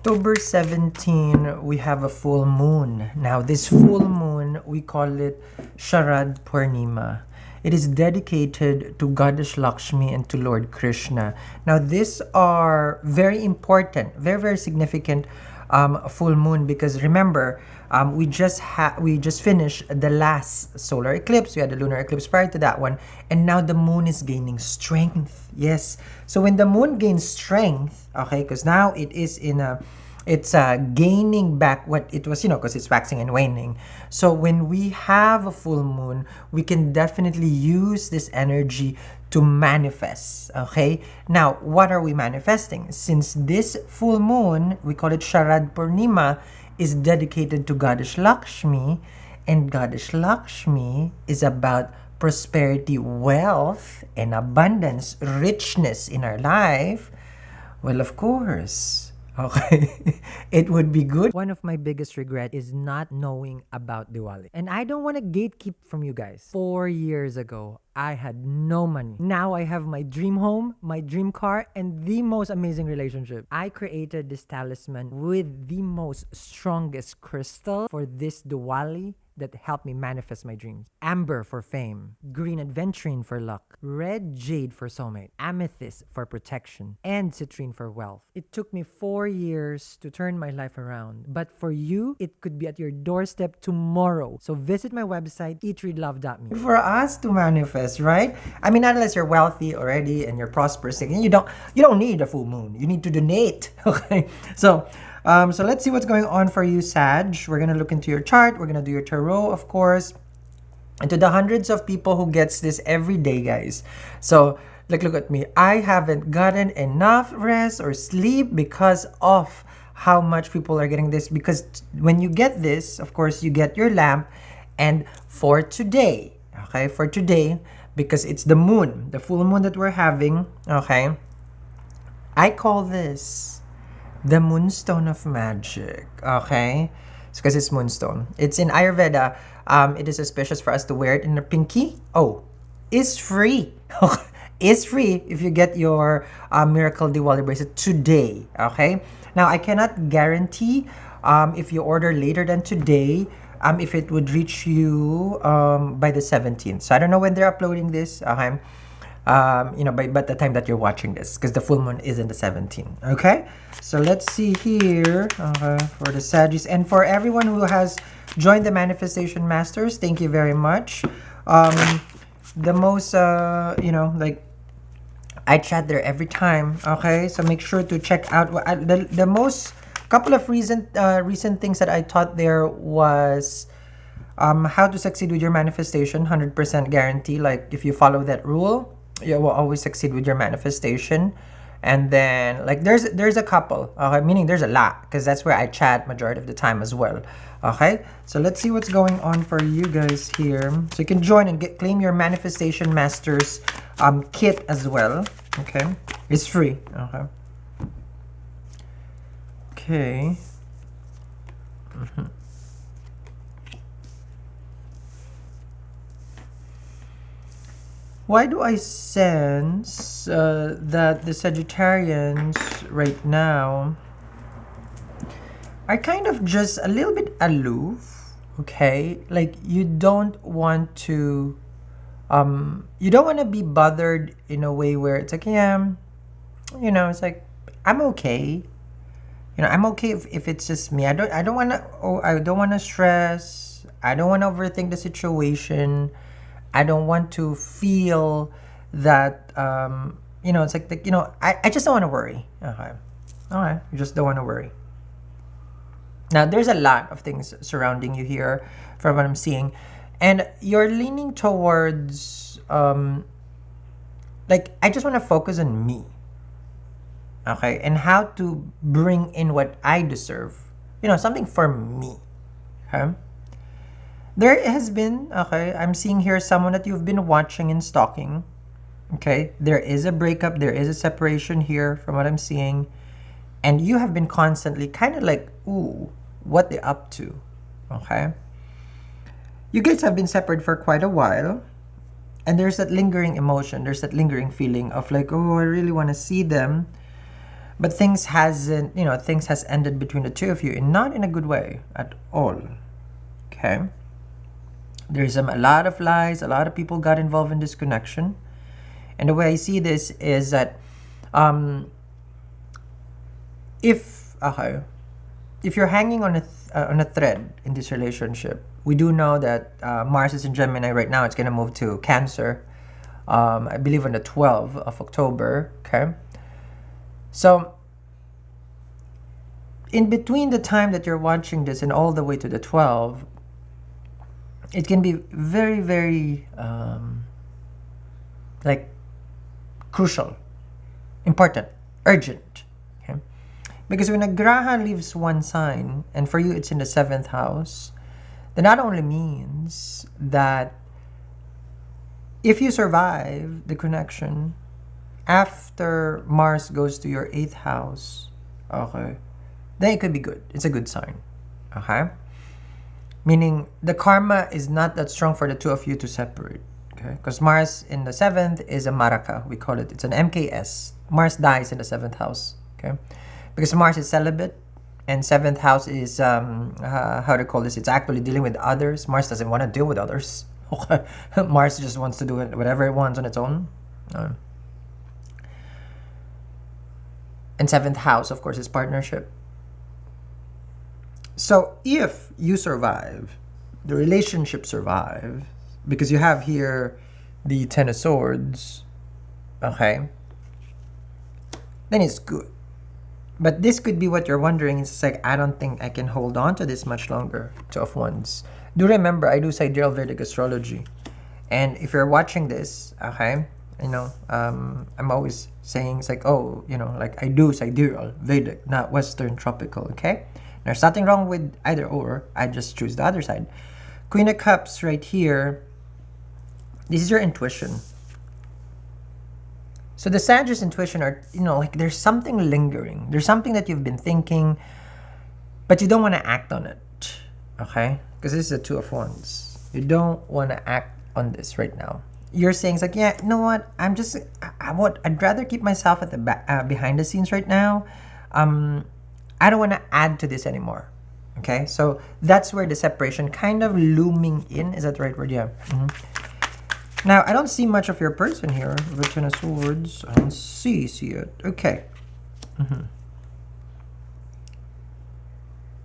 October 17, we have a full moon. Now, this full moon, we call it Sharad Purnima. It is dedicated to Goddess Lakshmi and to Lord Krishna. Now, these are very important, very, very significant full moon, because remember, we just finished the last solar eclipse. We had the lunar eclipse prior to that one, and now the moon is gaining strength. Yes, so when the moon gains strength, okay, because now it's gaining back what it was, because it's waxing and waning. So when we have a full moon, we can definitely use this energy to manifest. Okay, now what are we manifesting? Since this full moon, we call it Sharad Purnima, is dedicated to Goddess Lakshmi, and Goddess Lakshmi is about prosperity, wealth, and abundance, richness in our life. Well, of course, okay, it would be good. One of my biggest regret is not knowing about Diwali. And I don't want to gatekeep from you guys. 4 years ago, I had no money. Now I have my dream home, my dream car, and the most amazing relationship. I created this talisman with the most strongest crystal for this Diwali that helped me manifest my dreams. Amber for fame, green aventurine for luck, red jade for soulmate, amethyst for protection, and citrine for wealth. It took me 4 years to turn my life around, but for you, it could be at your doorstep tomorrow. So visit my website, eatreadlove.me. For us to manifest, right? I mean, unless you're wealthy already and you're prosperous, and you don't need a full moon. You need to donate. Okay, so let's see what's going on for you, Sag. We're gonna look into your chart. We're gonna do your tarot, of course. And to the hundreds of people who gets this every day, guys. So look at me. I haven't gotten enough rest or sleep because of how much people are getting this. Because when you get this, of course, you get your lamp. And for today, okay, because it's the moon, the full moon that we're having, okay, I call this the moonstone of magic. Okay, it's because it's moonstone. It's in Ayurveda. It is auspicious for us to wear it in a pinky. Oh, it's free. It's free if you get your miracle Diwali bracelet today. Okay, now I cannot guarantee if you order later than today, if it would reach you by the 17th. So I don't know when they're uploading this. Okay, by the time that you're watching this, because the full moon is in the 17th. Okay, so let's see here for the Sagittarius, and for everyone who has joined the Manifestation Masters, thank you very much. The most like, I chat there every time. Okay, so make sure to check out the most couple of recent things that I taught there was how to succeed with your manifestation, 100% guarantee. Like, if you follow that rule, you will always succeed with your manifestation. And then, like, there's a couple, okay, meaning there's a lot, because that's where I chat majority of the time as well. Okay, so let's see what's going on for you guys here. So you can join and claim your Manifestation Masters kit as well. Okay, it's free. Okay. Why do I sense that the Sagittarians right now are kind of just a little bit aloof? Okay, like, you don't want to be bothered in a way where it's like, yeah, it's like, I'm okay. I'm okay if it's just me. I don't want to stress. I don't want to overthink the situation. I don't want to feel that, it's like, I just don't want to worry. Okay. All right. You just don't want to worry. Now, there's a lot of things surrounding you here from what I'm seeing. And you're leaning towards, like, I just want to focus on me. Okay. And how to bring in what I deserve. Something for me. Okay. There has been, okay, I'm seeing here someone that you've been watching and stalking. Okay, there is a breakup, there is a separation here from what I'm seeing. And you have been constantly kind of like, ooh, what they're up to. Okay. You guys have been separated for quite a while. And there's that lingering emotion, there's that lingering feeling of like, oh, I really want to see them. But things hasn't, things has ended between the two of you, and not in a good way at all. Okay? There's a lot of lies, a lot of people got involved in this connection. And the way I see this is that if you're hanging on a thread in this relationship, we do know that Mars is in Gemini right now. It's going to move to Cancer, I believe on the 12th of October. Okay? So, in between the time that you're watching this and all the way to the 12th, it can be very, very, crucial, important, urgent. Okay? Because when a graha leaves one sign, and for you it's in the 7th house, that not only means that if you survive the connection, after Mars goes to your 8th house, okay, then it could be good. It's a good sign. Okay? Meaning the karma is not that strong for the two of you to separate. Okay? Because Mars in the 7th is a maraka, we call it. It's an MKS. Mars dies in the 7th house. Okay? Because Mars is celibate, and 7th house is, how to call this? It's actually dealing with others. Mars doesn't want to deal with others. Okay? Mars just wants to do it, whatever it wants on its own. And 7th house, of course, is partnership. So if you survive, the relationship survive, because you have here the 10 of Swords, okay, then it's good. But this could be what you're wondering. It's like, I don't think I can hold on to this much longer. Two of Wands. Do remember, I do sidereal Vedic astrology. And if you're watching this, okay, I'm always saying, it's like, oh, like I do sidereal Vedic, not Western tropical, okay? There's nothing wrong with either or. I just choose the other side. Queen of Cups right here. This is your intuition. So the Sagittarius intuition are, like there's something lingering. There's something that you've been thinking, but you don't want to act on it. Okay? Because this is a 2 of Wands. You don't want to act on this right now. You're saying, it's like, yeah, you know what? I'd rather keep myself at the behind the scenes right now. I don't want to add to this anymore. Okay, so that's where the separation kind of looming in. Is that the right word? Yeah. Now, I don't see much of your person here. The 10 of Swords. I don't see it. Okay.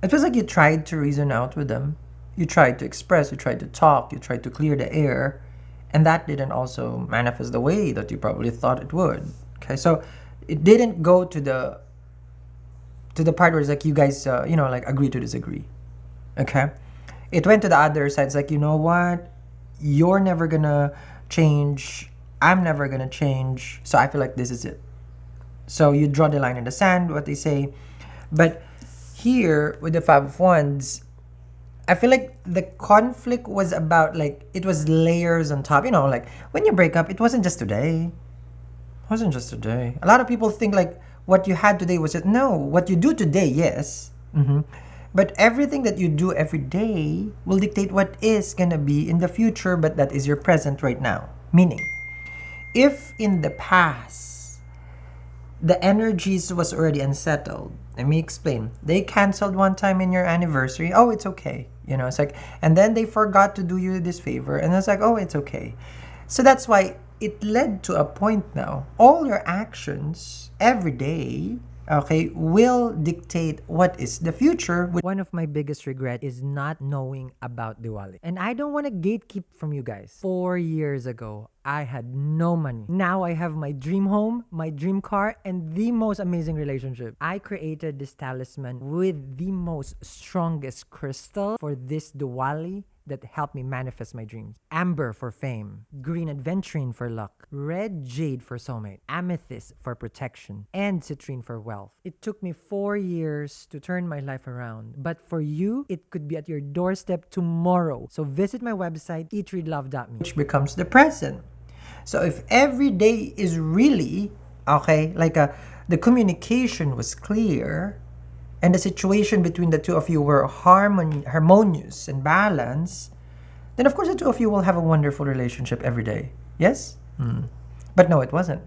It feels like you tried to reason out with them. You tried to express. You tried to talk. You tried to clear the air. And that didn't also manifest the way that you probably thought it would. Okay, so it didn't go to the part where it's like you guys, agree to disagree. Okay? It went to the other side. It's like, you know what? You're never gonna change. I'm never gonna change. So I feel like this is it. So you draw the line in the sand, what they say. But here, with the 5 of Wands, I feel like the conflict was about, like, it was layers on top. Like, when you break up, it wasn't just today. It wasn't just today. A lot of people think, like, what you had today was it. No, what you do today, yes. But everything that you do every day will dictate what is going to be in the future, but that is your present right now. Meaning, if in the past, the energies was already unsettled, let me explain. They canceled one time in your anniversary. Oh, it's okay. It's like, and then they forgot to do you this favor. And it's like, oh, it's okay. So that's why it led to a point now. All your actions every day, okay, will dictate what is the future. One of my biggest regret is not knowing about Diwali. And I don't want to gatekeep from you guys. 4 years ago, I had no money. Now I have my dream home, my dream car, and the most amazing relationship. I created this talisman with the most strongest crystal for this Diwali that helped me manifest my dreams. Amber for fame, green aventurine for luck, red jade for soulmate, amethyst for protection, and citrine for wealth. It took me 4 years to turn my life around, but for you, it could be at your doorstep tomorrow. So visit my website, eatreadlove.me, which becomes the present. So if every day is really, okay, like the communication was clear, and the situation between the two of you were harmonious and balanced, then of course the two of you will have a wonderful relationship every day. Yes? But no, it wasn't.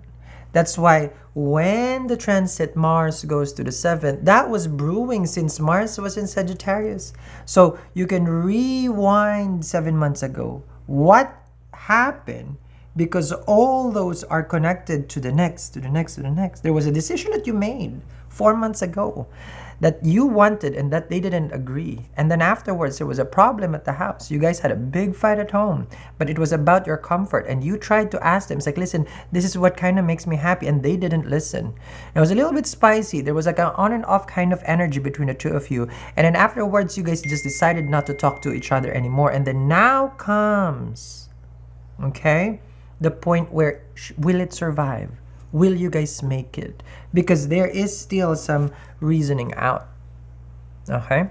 That's why when the transit Mars goes to the 7th, that was brewing since Mars was in Sagittarius. So you can rewind 7 months ago. What happened? Because all those are connected to the next, to the next, to the next. There was a decision that you made 4 months ago that you wanted and that they didn't agree. And then afterwards, there was a problem at the house. You guys had a big fight at home, but it was about your comfort. And you tried to ask them, it's like, listen, this is what kind of makes me happy. And they didn't listen. It was a little bit spicy. There was like an on and off kind of energy between the two of you. And then afterwards, you guys just decided not to talk to each other anymore. And then now comes, okay, the point where will it survive? Will you guys make it? Because there is still some reasoning out. Okay?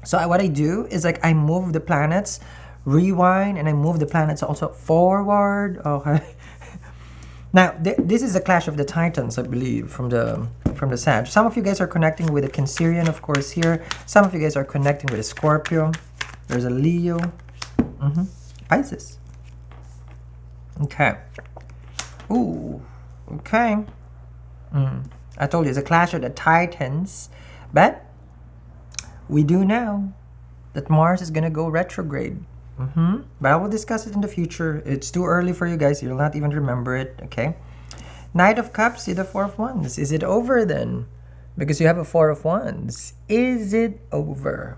So what I do is like I move the planets, rewind, and I move the planets also forward. Okay? Now, this is a clash of the Titans, I believe, from the Sag. Some of you guys are connecting with a Cancerian, of course, here. Some of you guys are connecting with a Scorpio. There's a Leo. Pisces. Okay. Ooh. Okay. I told you it's a clash of the Titans, but we do know that Mars is gonna go retrograde. But I will discuss it in the future. It's too early for you guys. You'll not even remember it. Okay. Knight of Cups, see the Four of Wands. Is it over then? Because you have a Four of Wands. Is it over?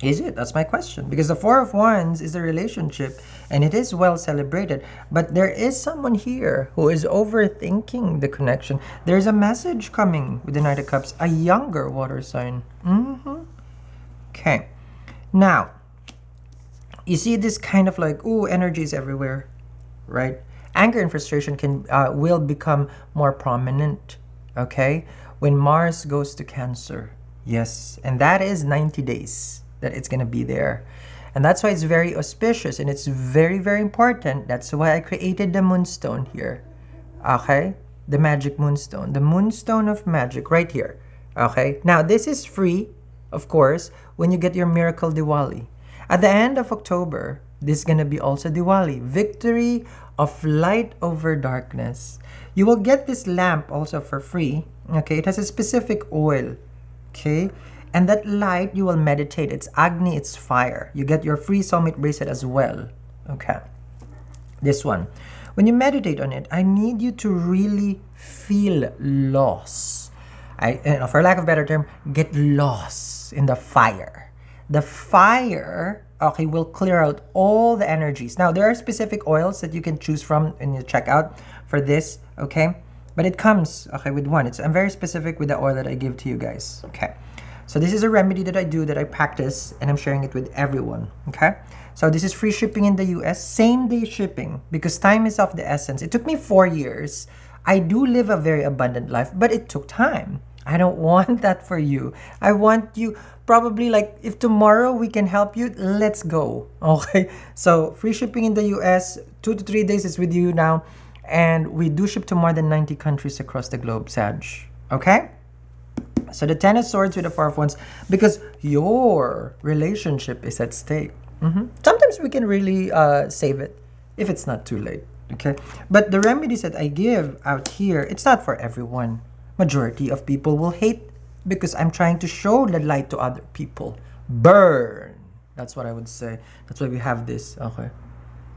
Is it? That's my question. Because the Four of Wands is a relationship and it is well celebrated. But there is someone here who is overthinking the connection. There's a message coming with the Knight of Cups, a younger water sign. Okay. Now, you see this kind of like, ooh, energy is everywhere, right? Anger and frustration will become more prominent, okay? When Mars goes to Cancer. Yes, and that is 90 days. That it's going to be there. And that's why it's very auspicious and it's very, very important. That's why I created the moonstone here. Okay? The magic moonstone. The moonstone of magic right here. Okay? Now, this is free, of course, when you get your miracle Diwali. At the end of October, this is going to be also Diwali. Victory of light over darkness. You will get this lamp also for free. Okay? It has a specific oil. Okay? And that light, you will meditate. It's Agni, it's fire. You get your free soulmate bracelet as well. Okay. This one. When you meditate on it, I need you to really feel lost. For lack of a better term, get lost in the fire. The fire, okay, will clear out all the energies. Now, there are specific oils that you can choose from in your checkout for this, okay? But it comes, okay, with one. I'm very specific with the oil that I give to you guys, okay? So this is a remedy that I do, that I practice, and I'm sharing it with everyone, okay? So this is free shipping in the US, same day shipping, because time is of the essence. It took me 4 years. I do live a very abundant life, but it took time. I don't want that for you. I want you, probably like, if tomorrow we can help you, let's go, okay? So free shipping in the US, 2 to 3 days is with you now, and we do ship to more than 90 countries across the globe, Sag, okay? So the Ten of Swords with the Four of Wands, because your relationship is at stake. Sometimes we can really save it if it's not too late, okay? But the remedies that I give out here, it's not for everyone. Majority of people will hate because I'm trying to show the light to other people. Burn! That's what I would say. That's why we have this, okay?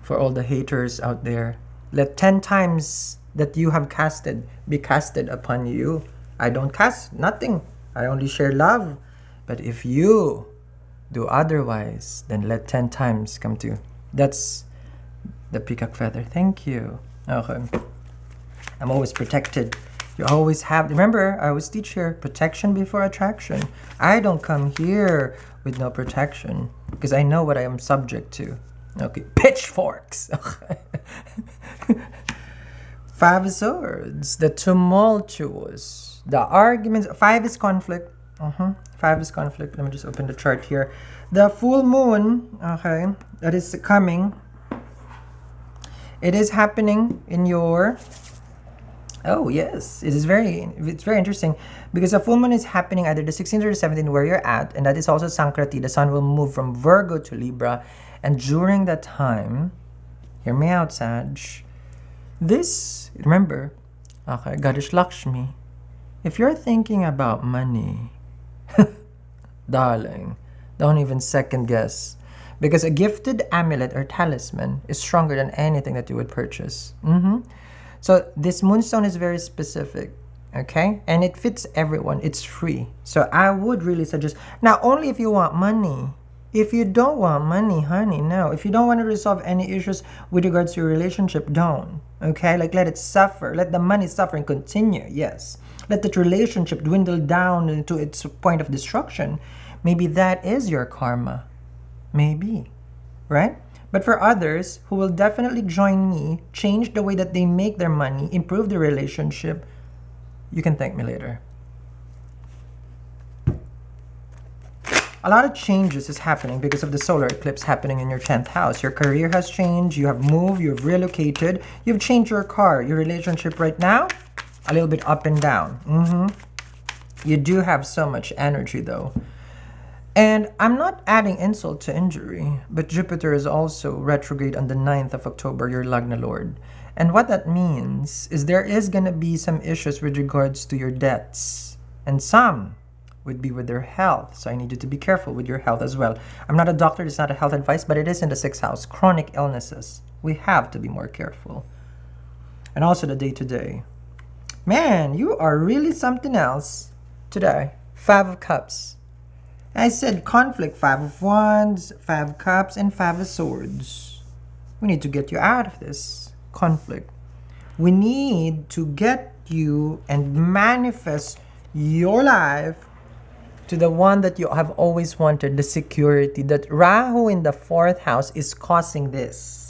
For all the haters out there. Let 10 times that you have casted be casted upon you. I don't cast nothing. I only share love. But if you do otherwise, then let 10 times come to you. That's the peacock feather. Thank you. Okay. I'm always protected. You always have, remember, I always teach here, protection before attraction. I don't come here with no protection because I know what I am subject to. Okay, pitchforks. Five of Swords, the tumultuous. The arguments, 5 is conflict. 5 is conflict. Let me just open the chart here. The full moon, okay, that is coming. It is happening in your, oh yes, it's very interesting because the full moon is happening either the 16th or the 17th where you're at, and that is also Sankrati. The sun will move from Virgo to Libra, and during that time, hear me out, Sag, This, remember, okay, Goddess Lakshmi, if you're thinking about money, darling, don't even second guess. Because a gifted amulet or talisman is stronger than anything that you would purchase. So this moonstone is very specific, okay? And it fits everyone. It's free. So I would really suggest, now only if you want money. If you don't want money, honey, no. If you don't want to resolve any issues with regards to your relationship, don't. Okay? Like, let it suffer. Let the money suffer and continue. Yes. Let that relationship dwindle down into its point of destruction. Maybe that is your karma. Maybe. Right? But for others who will definitely join me, change the way that they make their money, improve their relationship, you can thank me later. A lot of changes is happening because of the solar eclipse happening in your 10th house. Your career has changed, you have moved, you've relocated, you've changed your car. Your relationship right now, a little bit up and down. You do have so much energy though. And I'm not adding insult to injury, but Jupiter is also retrograde on the 9th of October, your Lagna Lord. And what that means is there is going to be some issues with regards to your debts. And some would be with their health. So I need you to be careful with your health as well. I'm not a doctor, it's not a health advice, but it is in the 6th house. Chronic illnesses. We have to be more careful. And also the day-to-day. Man, you are really something else today. 5 of Cups. I said conflict, 5 of Wands, 5 of Cups, and 5 of Swords. We need to get you out of this conflict. We need to get you and manifest your life to the one that you have always wanted, the security. That Rahu in the 4th house is causing this.